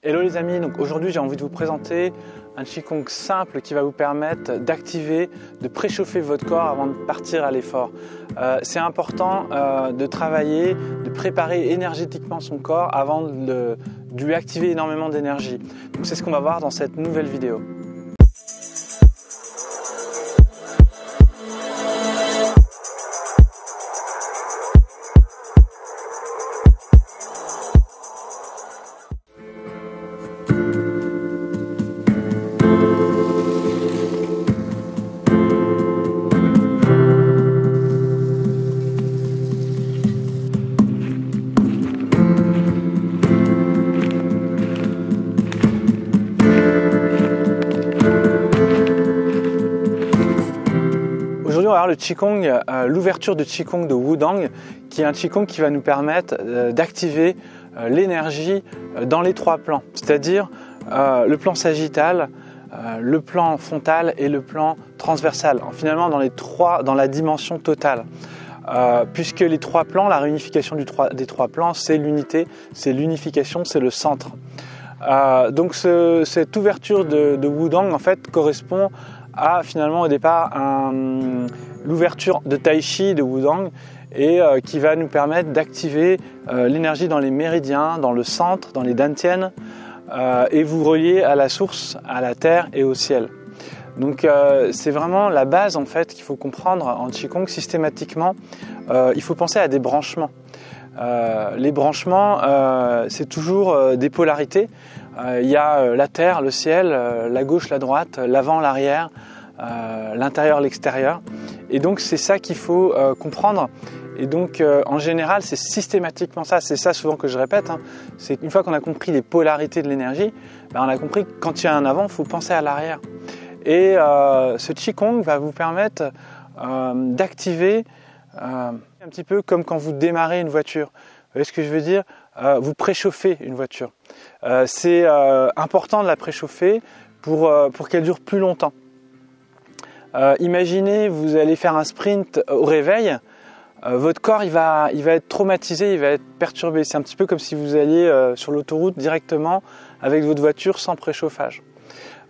Hello les amis, donc aujourd'hui j'ai envie de vous présenter un Qigong simple qui va vous permettre d'activer, de préchauffer votre corps avant de partir à l'effort. C'est important de travailler, de préparer énergétiquement son corps avant de lui activer énormément d'énergie. Donc c'est ce qu'on va voir dans cette nouvelle vidéo. Aujourd'hui, on va voir le Qigong, l'ouverture du Qigong de Wudang, qui est un Qigong qui va nous permettre d'activer l'énergie dans les trois plans, c'est-à-dire le plan sagittal, le plan frontal et le plan transversal. Finalement, dans la dimension totale. Puisque les trois plans, la réunification des trois plans, c'est l'unité, c'est l'unification, c'est le centre. Donc cette ouverture de Wudang en fait correspond à finalement au départ l'ouverture de Tai Chi de Wudang et qui va nous permettre d'activer l'énergie dans les méridiens, dans le centre, dans les dantians et vous relier à la source, à la terre et au ciel. Donc c'est vraiment la base en fait qu'il faut comprendre en Qigong systématiquement. Il faut penser à des branchements. Les branchements, c'est toujours des polarités. Il y a la terre, le ciel, la gauche, la droite, l'avant, l'arrière, l'intérieur, l'extérieur. Et donc c'est ça qu'il faut comprendre. Et donc en général, c'est systématiquement ça. C'est ça souvent que je répète. C'est qu'une fois qu'on a compris les polarités de l'énergie, on a compris que quand il y a un avant, il faut penser à l'arrière. Et ce Qigong va vous permettre d'activer un petit peu comme quand vous démarrez une voiture. Vous voyez ce que je veux dire ? Vous préchauffez une voiture. C'est important de la préchauffer pour qu'elle dure plus longtemps. Imaginez, vous allez faire un sprint au réveil, votre corps il va être traumatisé, il va être perturbé. C'est un petit peu comme si vous alliez sur l'autoroute directement avec votre voiture sans préchauffage.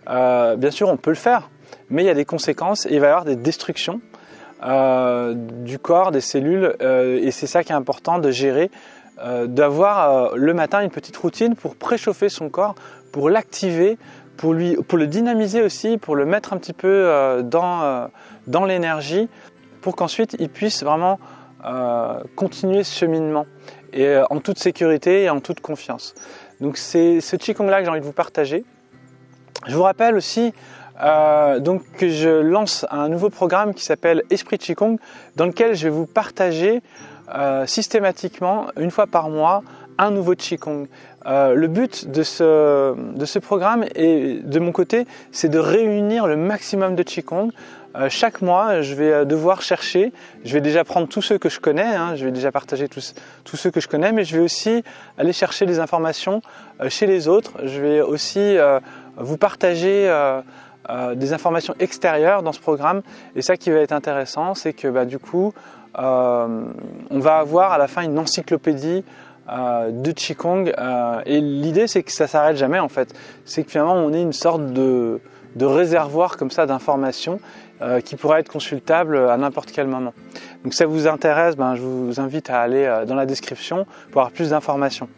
Bien sûr, on peut le faire, mais il y a des conséquences et il va y avoir des destructions du corps, des cellules, et c'est ça qui est important de gérer, d'avoir le matin une petite routine pour préchauffer son corps, pour l'activer, pour le dynamiser aussi, pour le mettre un petit peu dans l'énergie, pour qu'ensuite il puisse vraiment continuer ce cheminement et en toute sécurité et en toute confiance. Donc c'est ce Qigong-là que j'ai envie de vous partager. Je vous rappelle aussi donc que je lance un nouveau programme qui s'appelle Esprit Qigong, dans lequel je vais vous partager systématiquement, une fois par mois, un nouveau Qigong. Le but de ce programme, et de mon côté, c'est de réunir le maximum de Qigong. Chaque mois, je vais devoir chercher, je vais déjà prendre tous ceux que je connais, je vais déjà partager tous ceux que je connais, mais je vais aussi aller chercher des informations chez les autres. Je vais aussi vous partager des informations extérieures dans ce programme. Et ça qui va être intéressant, c'est que du coup, on va avoir à la fin une encyclopédie de Qigong. Et l'idée, c'est que ça s'arrête jamais en fait. C'est que finalement, on est une sorte de réservoir comme ça d'informations qui pourra être consultable à n'importe quel moment. Donc si ça vous intéresse, je vous invite à aller dans la description pour avoir plus d'informations.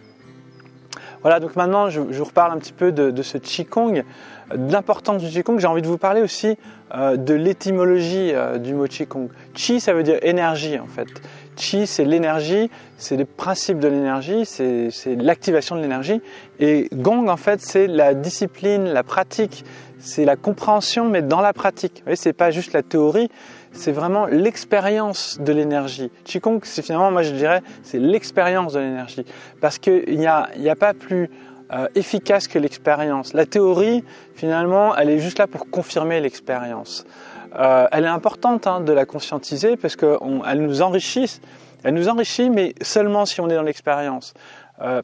Voilà, donc maintenant je vous reparle un petit peu de ce Qigong, de l'importance du Qigong. J'ai envie de vous parler aussi de l'étymologie du mot Qigong. Qi, ça veut dire énergie en fait. Qi, c'est l'énergie, c'est le principe de l'énergie, c'est l'activation de l'énergie. Et Gong, en fait, c'est la discipline, la pratique, c'est la compréhension, mais dans la pratique. Vous voyez, c'est pas juste la théorie, c'est vraiment l'expérience de l'énergie. Qigong, c'est finalement, moi je dirais, c'est l'expérience de l'énergie. Parce qu'il n'y a pas plus efficace que l'expérience. La théorie, finalement, elle est juste là pour confirmer l'expérience. Elle est importante de la conscientiser parce qu'elle nous enrichit. Elle nous enrichit, mais seulement si on est dans l'expérience.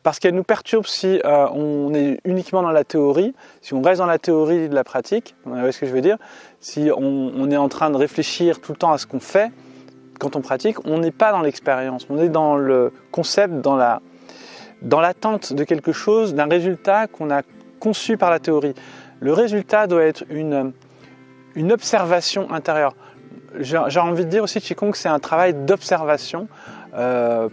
Parce qu'elle nous perturbe si on est uniquement dans la théorie, si on reste dans la théorie de la pratique, vous voyez ce que je veux dire, si on est en train de réfléchir tout le temps à ce qu'on fait quand on pratique, on n'est pas dans l'expérience, on est dans le concept, dans dans l'attente de quelque chose, d'un résultat qu'on a conçu par la théorie. Le résultat doit être une observation intérieure. J'ai envie de dire aussi, Qigong, c'est un travail d'observation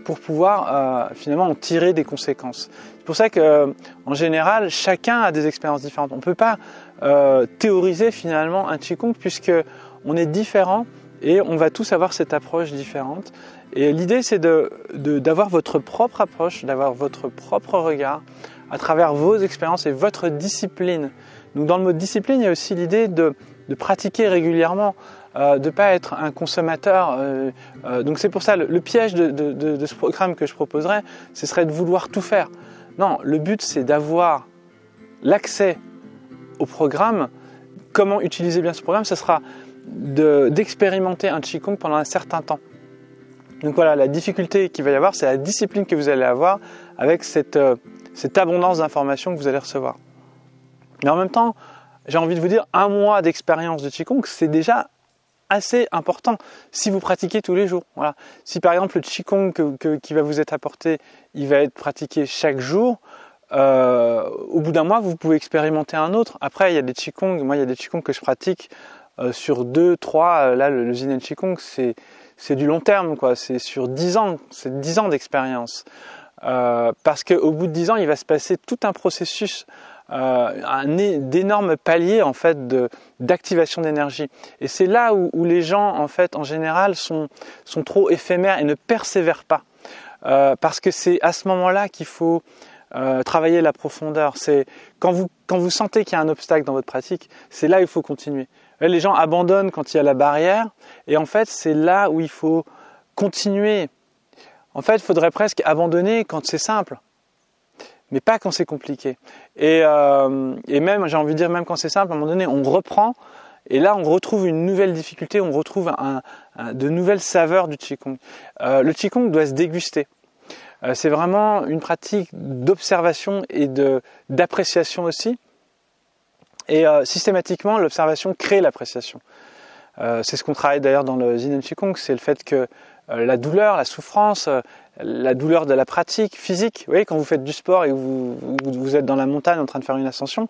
pour pouvoir finalement en tirer des conséquences. C'est pour ça qu'en général, chacun a des expériences différentes. On ne peut pas théoriser finalement un Qigong puisque on est différent et on va tous avoir cette approche différente. Et l'idée, c'est d'avoir votre propre approche, d'avoir votre propre regard à travers vos expériences et votre discipline. Donc dans le mot discipline, il y a aussi l'idée de pratiquer régulièrement, de ne pas être un consommateur. Donc c'est pour ça, le piège de ce programme que je proposerais, ce serait de vouloir tout faire. Non, le but, c'est d'avoir l'accès au programme. Comment utiliser bien ce programme? Ce sera d'expérimenter un Qigong pendant un certain temps. Donc voilà, la difficulté qu'il va y avoir, c'est la discipline que vous allez avoir avec cette abondance d'informations que vous allez recevoir. Mais en même temps, j'ai envie de vous dire, 1 mois d'expérience de Qigong, c'est déjà assez important si vous pratiquez tous les jours. Voilà. Si par exemple le Qigong qui va vous être apporté, il va être pratiqué chaque jour, au bout d'1 mois, vous pouvez expérimenter un autre. Après, il y a des Qigong, moi il y a des Qigong que je pratique sur 2, 3, là le Jinen Qigong, c'est du long terme, quoi. C'est sur 10 ans, c'est 10 ans d'expérience. Parce qu'au bout de 10 ans, il va se passer tout un processus, d'énormes paliers en fait d'activation d'énergie. Et c'est là où les gens en fait en général sont trop éphémères et ne persévèrent pas. Parce que c'est à ce moment-là qu'il faut travailler la profondeur. C'est quand vous sentez qu'il y a un obstacle dans votre pratique, c'est là où il faut continuer. Les gens abandonnent quand il y a la barrière, et en fait c'est là où il faut continuer. En fait, il faudrait presque abandonner quand c'est simple, mais pas quand c'est compliqué. Et même, j'ai envie de dire, même quand c'est simple, à un moment donné, on reprend, et là on retrouve une nouvelle difficulté, on retrouve de nouvelles saveurs du Qigong. Le Qigong doit se déguster. C'est vraiment une pratique d'observation et d'appréciation aussi. Et systématiquement, l'observation crée l'appréciation. C'est ce qu'on travaille d'ailleurs dans le Jinen Qigong, c'est le fait que la douleur, la souffrance, la douleur de la pratique physique, vous voyez, quand vous faites du sport et que vous êtes dans la montagne en train de faire une ascension,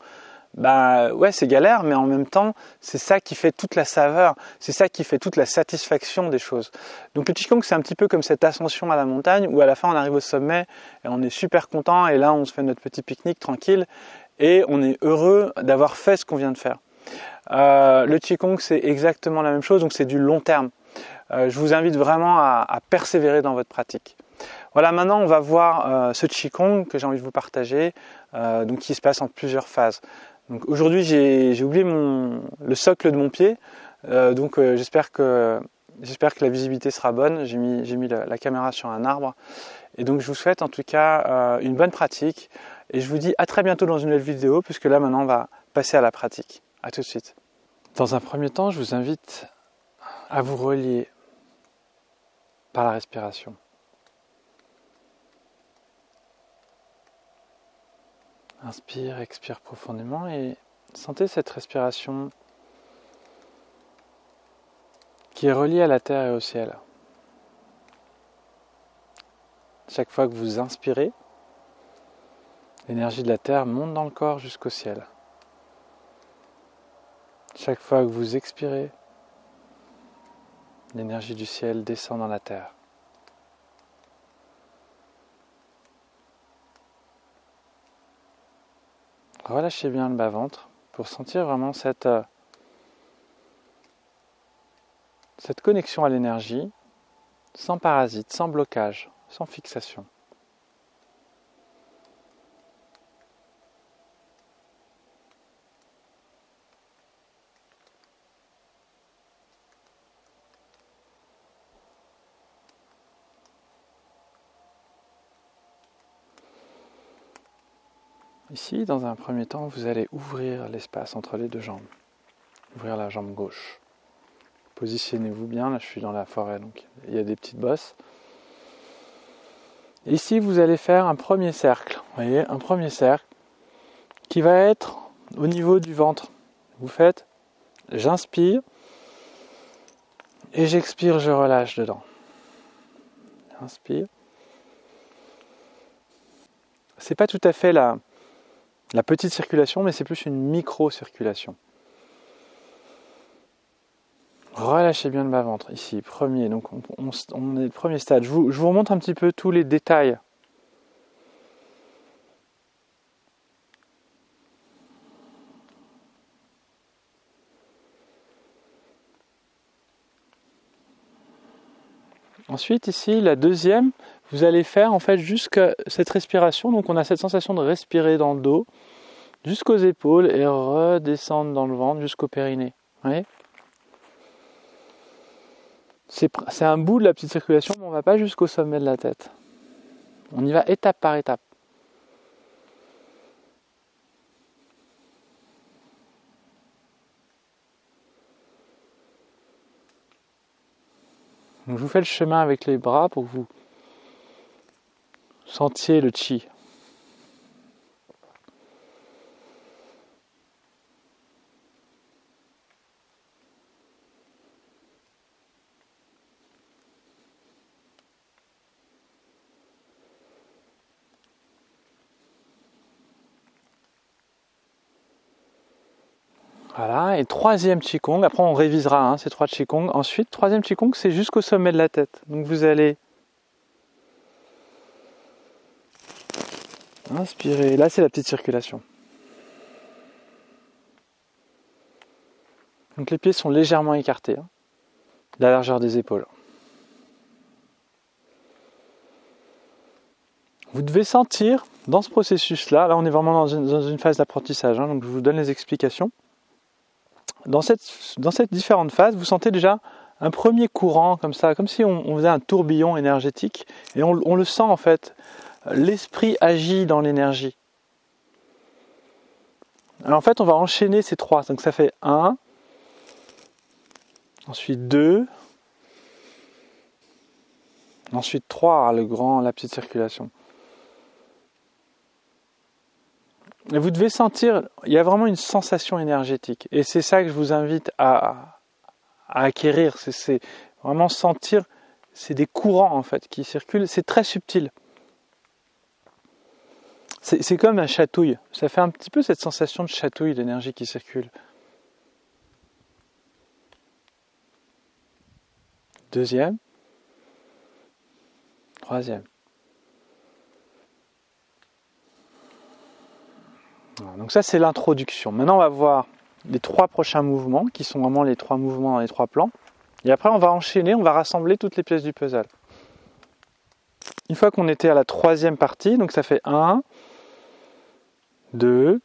bah ouais, c'est galère, mais en même temps, c'est ça qui fait toute la saveur, c'est ça qui fait toute la satisfaction des choses. Donc le Qigong, c'est un petit peu comme cette ascension à la montagne où à la fin on arrive au sommet et on est super content et là on se fait notre petit pique-nique tranquille et on est heureux d'avoir fait ce qu'on vient de faire. Le Qigong, c'est exactement la même chose, donc c'est du long terme. Je vous invite vraiment à persévérer dans votre pratique. Voilà, maintenant on va voir ce Qigong que j'ai envie de vous partager, donc qui se passe en plusieurs phases. Donc aujourd'hui j'ai oublié le socle de mon pied, donc j'espère que la visibilité sera bonne. J'ai mis la caméra sur un arbre, et donc je vous souhaite en tout cas une bonne pratique, et je vous dis à très bientôt dans une nouvelle vidéo, puisque là maintenant on va passer à la pratique. À tout de suite. Dans un premier temps, je vous invite à vous relier par la respiration. Inspire, expire profondément et sentez cette respiration qui est reliée à la terre et au ciel. Chaque fois que vous inspirez, l'énergie de la terre monte dans le corps jusqu'au ciel. Chaque fois que vous expirez, l'énergie du ciel descend dans la terre. Relâchez bien le bas-ventre pour sentir vraiment cette connexion à l'énergie, sans parasite, sans blocage, sans fixation. Ici, dans un premier temps, vous allez ouvrir l'espace entre les deux jambes. Ouvrir la jambe gauche. Positionnez-vous bien, là je suis dans la forêt, donc il y a des petites bosses. Et ici, vous allez faire un premier cercle. Vous voyez, un premier cercle qui va être au niveau du ventre. Vous faites, j'inspire, et j'expire, je relâche dedans. Inspire. c'est pas tout à fait la petite circulation, mais c'est plus une micro-circulation. Relâchez bien le bas-ventre, ici, premier. Donc on est le premier stade. Je vous remontre un petit peu tous les détails. Ensuite, ici, la deuxième, vous allez faire en fait jusqu'à cette respiration. Donc on a cette sensation de respirer dans le dos, jusqu'aux épaules et redescendre dans le ventre jusqu'au périnée. Vous voyez ? C'est un bout de la petite circulation, mais on ne va pas jusqu'au sommet de la tête. On y va étape par étape. Donc je vous fais le chemin avec les bras pour que vous sentiez le chi. Voilà, et troisième Qigong, après on révisera ces 3 Qigong. Ensuite, troisième Qigong, c'est jusqu'au sommet de la tête. Donc vous allez inspirer, là c'est la petite circulation. Donc les pieds sont légèrement écartés, de la largeur des épaules. Vous devez sentir, dans ce processus-là, là on est vraiment dans une phase d'apprentissage, donc je vous donne les explications. Dans cette différente phase, vous sentez déjà un premier courant comme ça, comme si on faisait un tourbillon énergétique, et on le sent en fait. L'esprit agit dans l'énergie. Alors en fait, on va enchaîner ces 3, donc ça fait 1, ensuite 2, ensuite 3, la petite circulation. Et vous devez sentir, il y a vraiment une sensation énergétique. Et c'est ça que je vous invite à acquérir. C'est vraiment sentir, c'est des courants en fait qui circulent. C'est très subtil. C'est comme un chatouille. Ça fait un petit peu cette sensation de chatouille d'énergie qui circule. Deuxième. Troisième. Voilà, donc ça c'est l'introduction. Maintenant on va voir les 3 prochains mouvements qui sont vraiment les 3 mouvements dans les 3 plans. Et après on va enchaîner, on va rassembler toutes les pièces du puzzle. Une fois qu'on était à la 3e partie, donc ça fait 1, 2,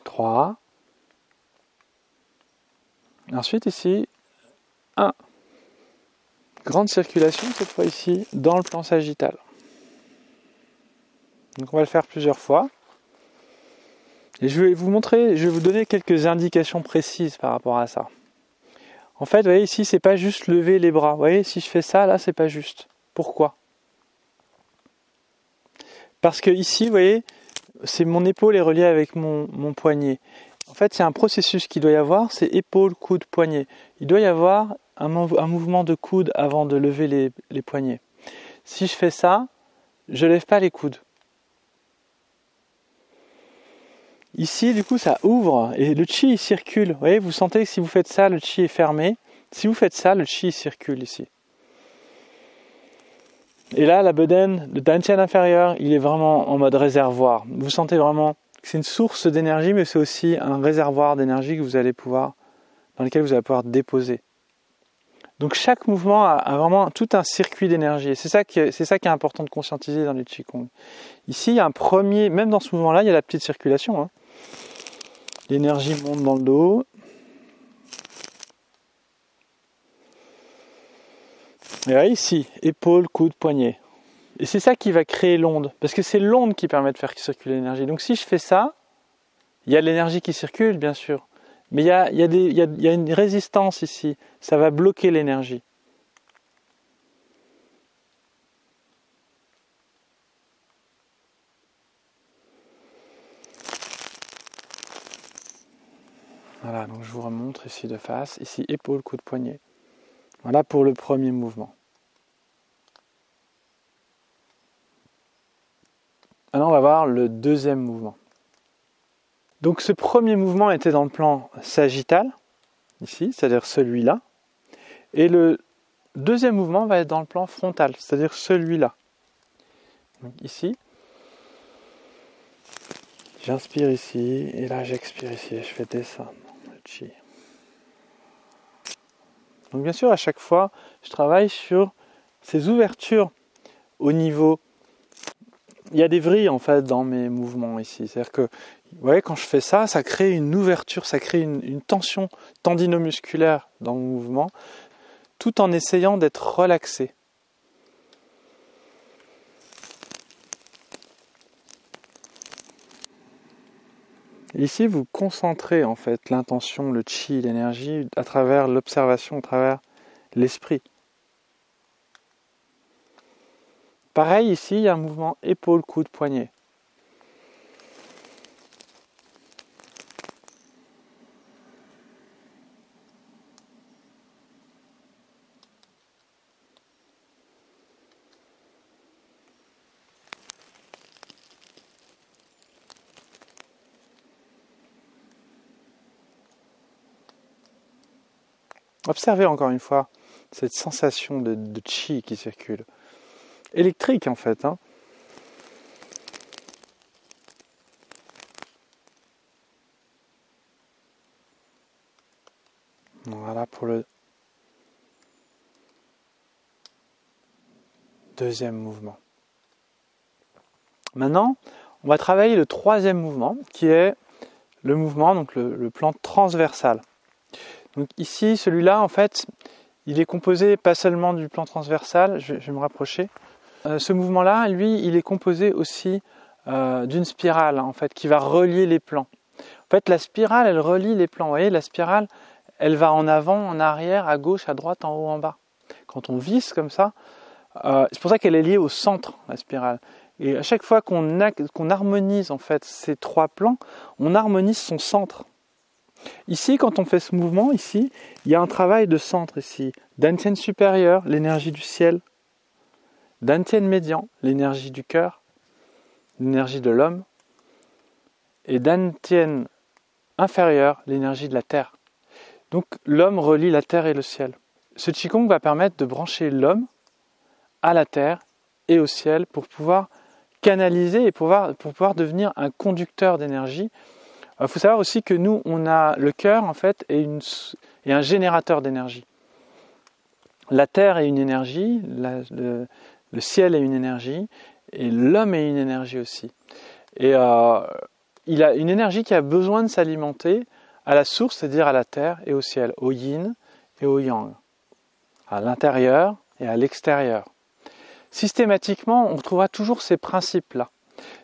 3. Ensuite ici, 1. Grande circulation cette fois ici dans le plan sagittal. Donc on va le faire plusieurs fois. Et je vais vous donner quelques indications précises par rapport à ça. En fait, vous voyez ici, c'est pas juste lever les bras. Vous voyez, si je fais ça, là, c'est pas juste. Pourquoi ? Parce que ici, vous voyez, c'est mon épaule est reliée avec mon poignet. En fait, il y a un processus qu'il doit y avoir, c'est épaule, coude, poignet. Il doit y avoir un mouvement de coude avant de lever les poignets. Si je fais ça, je lève pas les coudes. Ici, du coup, ça ouvre et le chi circule. Vous voyez, vous sentez que si vous faites ça, le chi est fermé. Si vous faites ça, le chi circule ici. Et là, la bedaine, le dantian inférieur, il est vraiment en mode réservoir. Vous sentez vraiment que c'est une source d'énergie, mais c'est aussi un réservoir d'énergie que vous allez pouvoir, dans lequel vous allez pouvoir déposer. Donc chaque mouvement a vraiment tout un circuit d'énergie. Et c'est ça qui est important de conscientiser dans les Qigong. Ici, il y a un premier, même dans ce mouvement-là, il y a la petite circulation. L'énergie monte dans le dos. Et là, ici, épaule, coude, poignet. Et c'est ça qui va créer l'onde. Parce que c'est l'onde qui permet de faire circuler l'énergie. Donc si je fais ça, il y a de l'énergie qui circule, bien sûr. Mais il y a une résistance ici. Ça va bloquer l'énergie. Voilà, donc je vous remontre ici de face. Ici, épaule, coude, poignet. Voilà pour le premier mouvement. voir le deuxième mouvement. Donc ce premier mouvement était dans le plan sagittal, ici, c'est-à-dire celui-là. Et le deuxième mouvement va être dans le plan frontal, c'est-à-dire celui-là. Donc ici, j'inspire ici, et là j'expire ici, et je fais descendre le chi. Donc bien sûr, à chaque fois, je travaille sur ces ouvertures au niveau. Il y a des vrilles en fait dans mes mouvements ici. C'est-à-dire que, vous voyez, quand je fais ça, ça crée une ouverture, ça crée une tension tendinomusculaire dans le mouvement, tout en essayant d'être relaxé. Ici, vous concentrez en fait l'intention, le chi, l'énergie à travers l'observation, à travers l'esprit. Pareil, ici, il y a un mouvement épaule, coude, poignet. Observez encore une fois cette sensation de chi qui circule. Électrique en fait. Voilà pour le deuxième mouvement. Maintenant, on va travailler le troisième mouvement qui est le mouvement, donc le plan transversal. Donc ici, celui-là, en fait, il est composé pas seulement du plan transversal, je vais me rapprocher. Ce mouvement-là, lui, il est composé aussi d'une spirale, en fait, qui va relier les plans. En fait, la spirale, elle relie les plans. Vous voyez, la spirale, elle va en avant, en arrière, à gauche, à droite, en haut, en bas. Quand on visse comme ça, c'est pour ça qu'elle est liée au centre, la spirale. Et à chaque fois qu'on harmonise en fait ces trois plans, on harmonise son centre. Ici, quand on fait ce mouvement, ici, il y a un travail de centre ici. Dantian supérieur, l'énergie du ciel. Dantian médian, l'énergie du cœur, l'énergie de l'homme. Et Dantian inférieur, l'énergie de la terre. Donc l'homme relie la terre et le ciel. Ce Qigong va permettre de brancher l'homme à la terre et au ciel pour pouvoir canaliser et pour pouvoir devenir un conducteur d'énergie. Il faut savoir aussi que nous, on a le cœur en fait est un générateur d'énergie. La terre est une énergie, le ciel est une énergie et l'homme est une énergie aussi. Et il a une énergie qui a besoin de s'alimenter à la source, c'est-à-dire à la terre et au ciel, au yin et au yang, à l'intérieur et à l'extérieur. Systématiquement, on retrouvera toujours ces principes-là.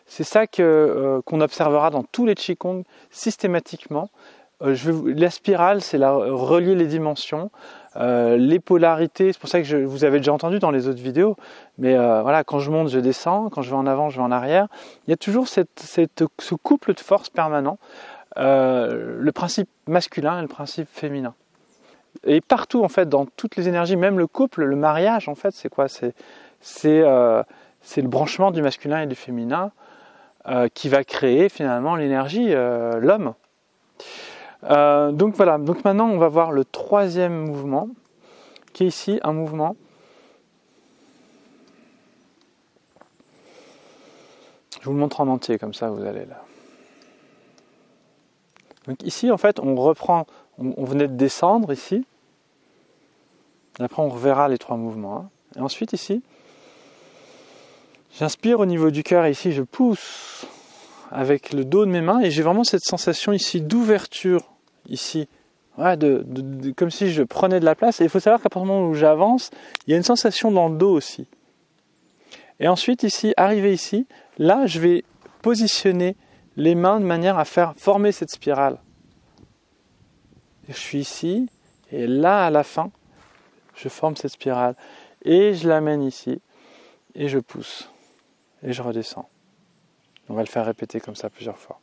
C'est ça qu'on observera dans tous les Qigong systématiquement. La spirale, c'est relier les dimensions, les polarités. C'est pour ça que vous avez déjà entendu dans les autres vidéos. Mais voilà, quand je monte, je descends. Quand je vais en avant, je vais en arrière. Il y a toujours ce couple de force permanent. Le principe masculin et le principe féminin. Et partout, en fait, dans toutes les énergies, même le couple, le mariage, en fait, c'est quoi ? C'est le branchement du masculin et du féminin qui va créer finalement l'énergie, l'homme. Donc voilà, donc maintenant on va voir le troisième mouvement, qui est ici un mouvement je vous le montre en entier, comme ça vous allez là. Donc ici en fait on reprend, on venait de descendre ici, et après on reverra les trois mouvements. Et ensuite ici, j'inspire au niveau du cœur et ici je pousse avec le dos de mes mains et j'ai vraiment cette sensation ici d'ouverture, ici, ouais, comme si je prenais de la place. Et il faut savoir qu'à partir du moment où j'avance, il y a une sensation dans le dos aussi. Et ensuite ici, arrivé ici, là je vais positionner les mains de manière à faire former cette spirale. Je suis ici et là à la fin, je forme cette spirale et je l'amène ici et je pousse et je redescends. On va le faire répéter comme ça plusieurs fois.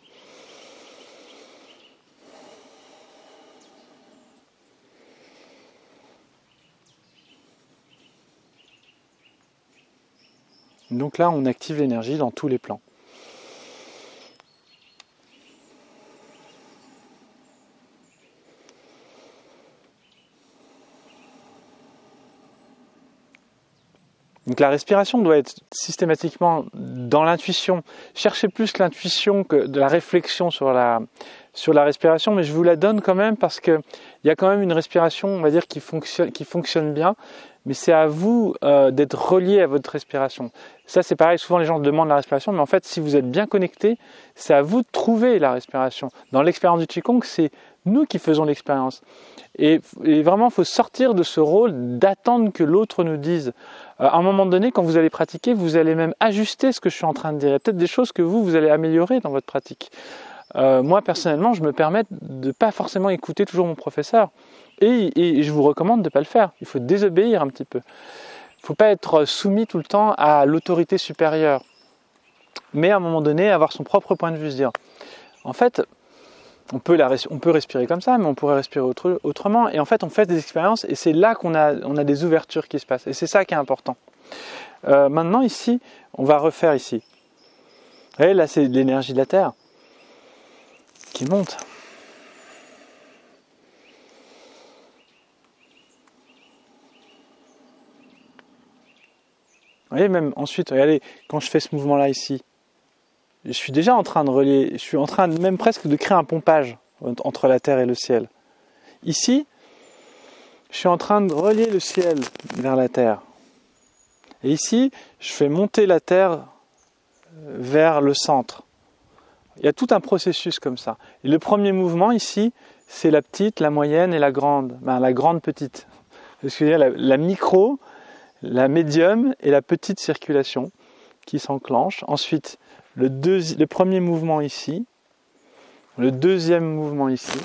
Donc là, on active l'énergie dans tous les plans. Donc la respiration doit être systématiquement dans l'intuition. Cherchez plus l'intuition que de la réflexion sur la respiration, mais je vous la donne quand même parce qu'il y a quand même une respiration, on va dire, qui fonctionne bien, mais c'est à vous d'être relié à votre respiration. Ça c'est pareil, souvent les gens demandent la respiration, mais en fait si vous êtes bien connecté, c'est à vous de trouver la respiration. Dans l'expérience du Qigong, c'est nous qui faisons l'expérience. Et vraiment, il faut sortir de ce rôle d'attendre que l'autre nous dise. À un moment donné, quand vous allez pratiquer, vous allez même ajuster ce que je suis en train de dire. Il y a peut-être des choses que vous allez améliorer dans votre pratique. Moi, personnellement, je me permets de ne pas forcément écouter toujours mon professeur. Et je vous recommande de ne pas le faire. Il faut désobéir un petit peu. Il ne faut pas être soumis tout le temps à l'autorité supérieure. Mais à un moment donné, avoir son propre point de vue, se dire, en fait, on peut respirer comme ça, mais on pourrait respirer autrement. Et en fait, on fait des expériences et c'est là qu'on a des ouvertures qui se passent. Et c'est ça qui est important. Maintenant, ici, on va refaire ici. Vous voyez, là, c'est l'énergie de la Terre qui monte. Vous voyez, même ensuite, regardez, quand je fais ce mouvement-là ici, je suis déjà en train de relier, je suis en train même presque de créer un pompage entre la terre et le ciel. Ici, je suis en train de relier le ciel vers la terre. Et ici, je fais monter la terre vers le centre. Il y a tout un processus comme ça. Et le premier mouvement ici, c'est la petite, la moyenne et la grande. La grande petite. Excusez, la micro, la médium et la petite circulation qui s'enclenche. Ensuite, le premier mouvement ici, le deuxième mouvement ici,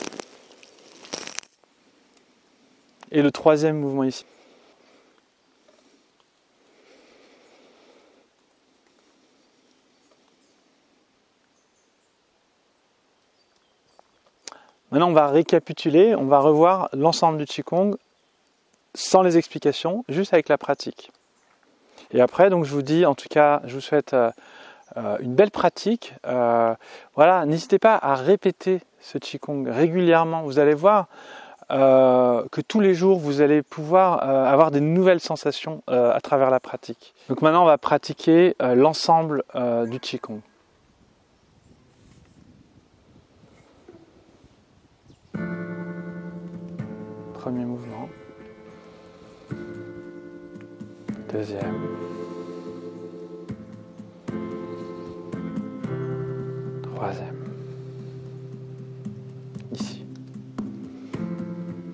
et le troisième mouvement ici. Maintenant, on va récapituler, on va revoir l'ensemble du Qigong sans les explications, juste avec la pratique. Et après, donc, je vous dis, en tout cas, je vous souhaite une belle pratique. Voilà, n'hésitez pas à répéter ce Qigong régulièrement. Vous allez voir que tous les jours, vous allez pouvoir avoir des nouvelles sensations à travers la pratique. Donc maintenant, on va pratiquer l'ensemble du Qigong. Premier mouvement. Deuxième. Troisième. Ici.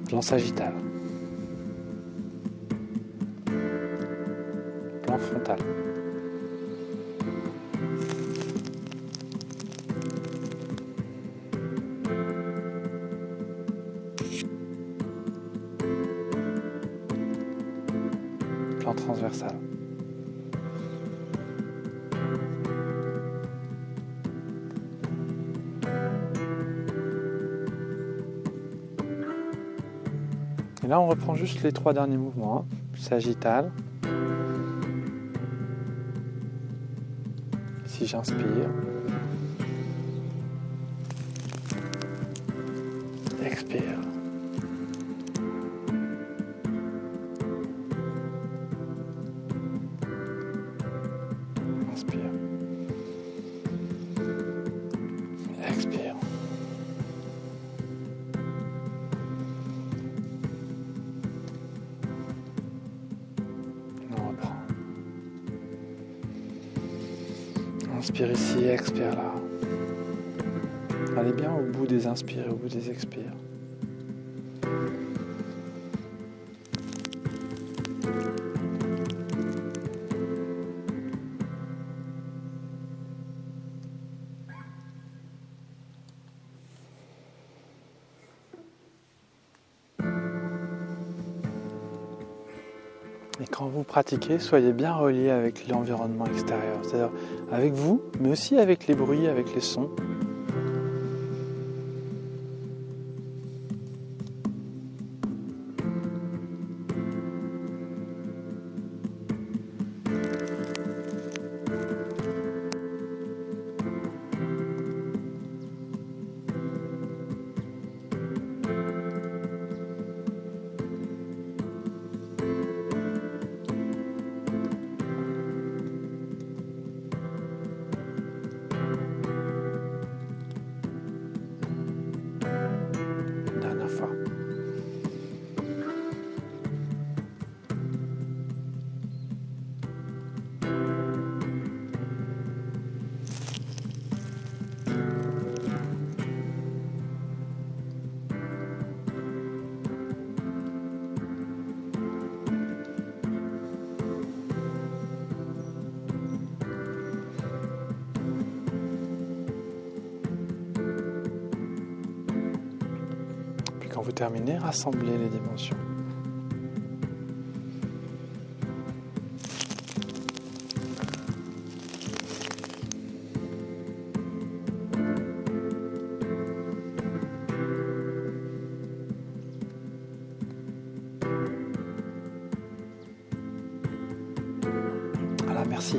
Plan sagittal. Plan frontal. Plan transversal. Et là, on reprend juste les 3 derniers mouvements. Sagittal. Ici, j'inspire. Expire. Inspire. Expire. On reprend. Inspire ici, expire là. Allez bien au bout des inspires et au bout des expires. Et quand vous pratiquez, soyez bien reliés avec l'environnement extérieur, c'est-à-dire avec vous, mais aussi avec les bruits, avec les sons. quand vous terminez, rassemblez les dimensions. Voilà, merci.